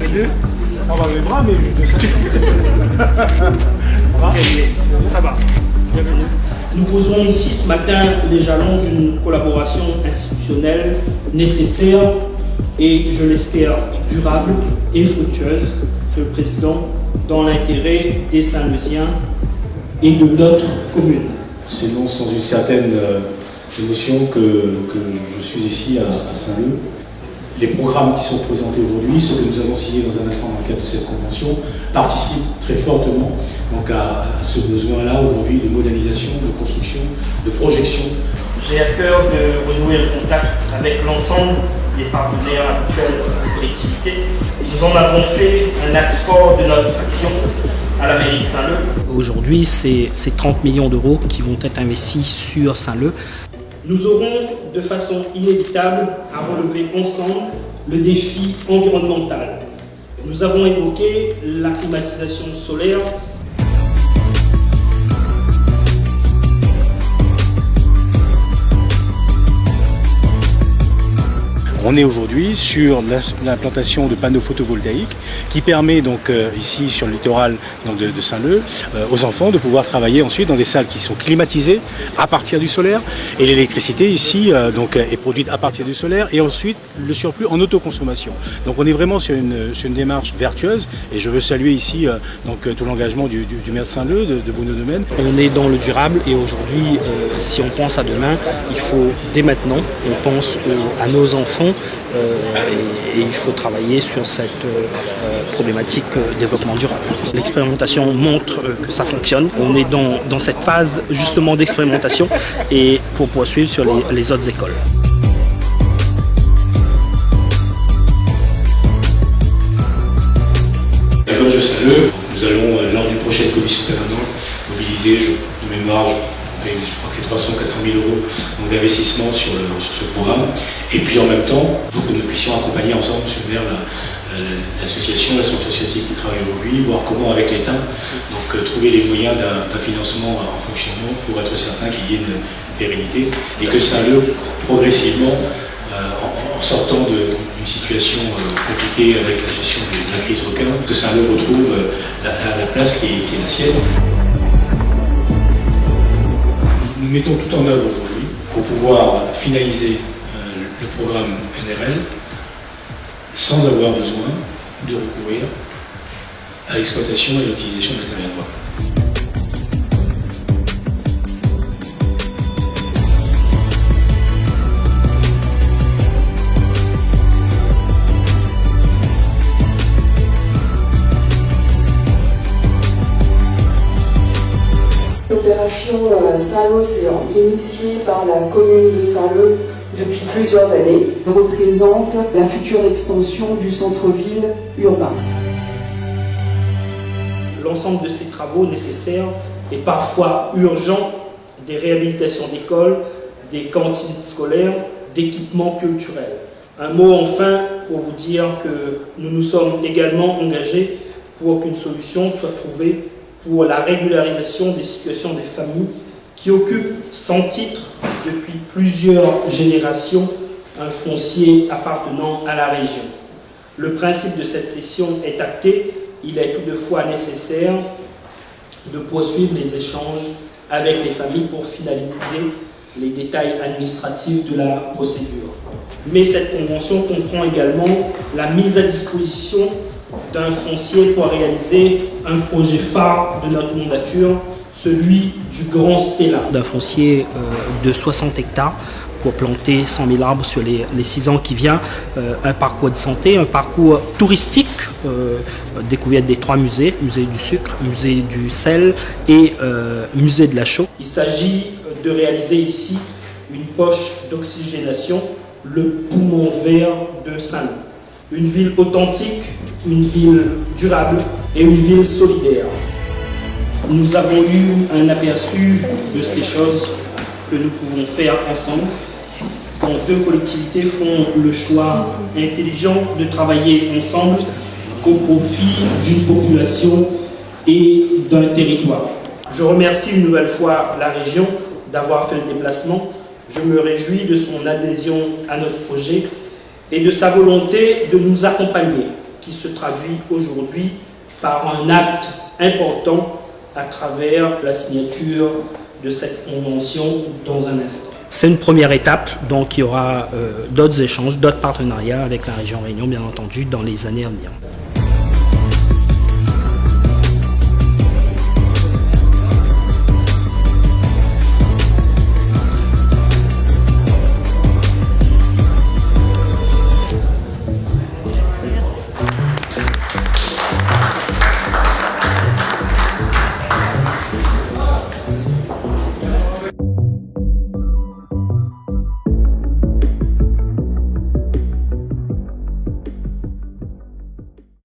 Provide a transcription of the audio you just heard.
On va les bras, mais ça va. Bienvenue. Nous posons ici ce matin les jalons d'une collaboration institutionnelle nécessaire et, je l'espère, durable et fructueuse, Monsieur le Président, dans l'intérêt des Saint-Leusiens et de notre commune. C'est non sans une certaine émotion que je suis ici à Saint-Leu. Les programmes qui sont présentés aujourd'hui, ceux que nous avons signés dans un instant dans le cadre de cette convention, participent très fortement donc à ce besoin-là aujourd'hui de modernisation, de construction, de projection. J'ai à cœur de renouer le contact avec l'ensemble des partenaires actuels de la collectivité. Nous en avons fait un axe fort de notre action à la mairie de Saint-Leu. Aujourd'hui, c'est 30 millions d'euros qui vont être investis sur Saint-Leu. Nous aurons de façon inévitable à relever ensemble le défi environnemental. Nous avons évoqué la climatisation solaire. On est aujourd'hui sur l'implantation de panneaux photovoltaïques qui permet donc ici sur le littoral donc de Saint-Leu aux enfants de pouvoir travailler ensuite dans des salles qui sont climatisées à partir du solaire et l'électricité ici donc est produite à partir du solaire et ensuite le surplus en autoconsommation. Donc on est vraiment sur une démarche vertueuse et je veux saluer ici donc tout l'engagement du maire de Saint-Leu, de Bruno Domaine. On est dans le durable et aujourd'hui si on pense à demain, il faut dès maintenant, on pense à nos enfants. Et il faut travailler sur cette problématique développement durable. L'expérimentation montre que ça fonctionne. On est dans cette phase justement d'expérimentation et pour poursuivre sur les autres écoles. À l'école de Saint-Leu, nous allons lors d'une prochaine commission permanente mobiliser de mémoire. Je crois que c'est 300-400 000 euros d'investissement sur ce programme. Et puis en même temps, il faut que nous puissions accompagner ensemble l'association, la structure associative qui travaille aujourd'hui, voir comment avec l'État trouver les moyens d'un financement en fonctionnement pour être certain qu'il y ait une pérennité et que Saint-Leu, progressivement, en sortant d'une situation compliquée avec la gestion de la crise requin, que Saint-Leu retrouve la place qui est la sienne. Nous mettons tout en œuvre aujourd'hui pour pouvoir finaliser le programme NRL sans avoir besoin de recourir à l'exploitation et à l'utilisation de matériel bois. L'opération Saint-Leu est initiée par la commune de Saint-Leu depuis plusieurs années. Elle représente la future extension du centre-ville urbain. L'ensemble de ces travaux nécessaires et parfois urgents, des réhabilitations d'écoles, des cantines scolaires, d'équipements culturels. Un mot enfin pour vous dire que nous nous sommes également engagés pour qu'une solution soit trouvée pour la régularisation des situations des familles qui occupent sans titre depuis plusieurs générations un foncier appartenant à la région. Le principe de cette session est acté, il est toutefois nécessaire de poursuivre les échanges avec les familles pour finaliser les détails administratifs de la procédure. Mais cette convention comprend également la mise à disposition d'un foncier pour réaliser un projet phare de notre mandature, celui du Grand Stella. D'un foncier de 60 hectares pour planter 100 000 arbres sur les 6 ans qui viennent, un parcours de santé, un parcours touristique, découverte des 3 musées, musée du sucre, musée du sel et musée de la chaux. Il s'agit de réaliser ici une poche d'oxygénation, le poumon vert de Saint-Leu. Une ville authentique, une ville durable et une ville solidaire. Nous avons eu un aperçu de ces choses que nous pouvons faire ensemble quand 2 collectivités font le choix intelligent de travailler ensemble au profit d'une population et d'un territoire. Je remercie une nouvelle fois la région d'avoir fait le déplacement. Je me réjouis de son adhésion à notre projet et de sa volonté de nous accompagner qui se traduit aujourd'hui par un acte important à travers la signature de cette convention dans un instant. C'est une première étape, donc il y aura d'autres échanges, d'autres partenariats avec la région Réunion, bien entendu, dans les années à venir.